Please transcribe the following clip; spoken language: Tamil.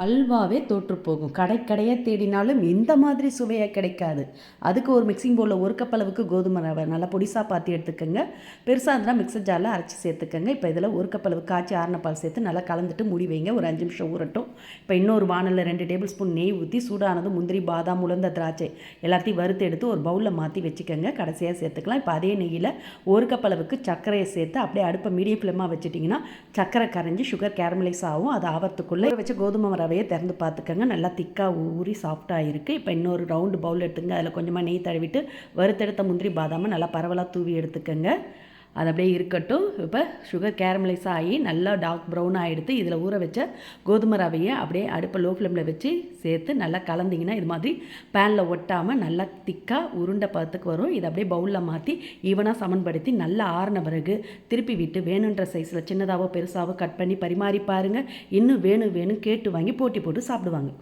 அல்வாவே தோற்றுப்போகும். கடையாக தேடினாலும் இந்த மாதிரி சுவையாக கிடைக்காது. அதுக்கு ஒரு மிக்சிங் பவுலில் ஒரு கப் அளவுக்கு கோதுமை ரவை நல்லா பொடிசாக பார்த்து எடுத்துக்கோங்க. பெருசாக இருந்தால் மிக்சர் ஜாரில் அரைச்சி சேர்த்துக்கோங்க. இப்போ இதில் ஒரு கப் அளவுக்கு காய்ச்சி ஆறின பால் சேர்த்து நல்லா கலந்துட்டு மூடி வைங்க. ஒரு 5 நிமிஷம் ஊறட்டும். இப்போ இன்னொரு வானலில் 2 டேபிள் ஸ்பூன் நெய் ஊற்றி சூடானது முந்திரி, பாதாம், உலர்ந்த திராட்சை எல்லாத்தையும் வறுத்து எடுத்து ஒரு பவுலில் மாற்றி வச்சுக்கோங்க. கடைசியாக சேர்த்துக்கலாம். இப்போ அதே நெய்யில் ஒரு கப் அளவுக்கு சர்க்கரையை சேர்த்து அப்படியே அடுப்பை மீடியம் ஃப்ளேமாக வச்சுட்டிங்கன்னா சர்க்கரை கரைஞ்சி சுகர் கேரமலைஸ் ஆகும். அது ஆகிறதுக்குள்ளே வச்சு கோதுமை ரவையை திறந்து பார்த்துக்கோங்க. நல்லா திக்காக ஊறி சாஃப்டாக இருக்குது. இப்போ இன்னொரு ரவுண்டு பவுல் எடுத்துங்க. அதில் கொஞ்சமாக நெய் தடவிட்டு வறுத்தெடுத்த முந்திரி, பாதாமை நல்லா பரவலாக தூவி எடுத்துக்கோங்க. அது அப்படியே இருக்கட்டும். இப்போ சுகர் கேரமலைஸ் ஆகி நல்லா டார்க் ப்ரௌன் ஆகிடுத்து. இதில் ஊற வச்ச கோதுமை ரவையை அப்படியே அடுப்பை லோ ஃப்ளேமில் வச்சு சேர்த்து நல்லா கலந்திங்கன்னா இது மாதிரி பேனில் ஒட்டாமல் நல்லா திக்காக உருண்டை பதத்துக்கு வரும். இதை அப்படியே பவுலில் மாற்றி ஈவனாக சமன்படுத்தி நல்லா ஆறின பிறகு திருப்பி விட்டு வேணுன்ற சைஸில் சின்னதாகவோ பெருசாகவோ கட் பண்ணி பரிமாறி பாருங்கள். இன்னும் வேணும் கேட்டு வாங்கி போட்டி போட்டு சாப்பிடுவாங்க.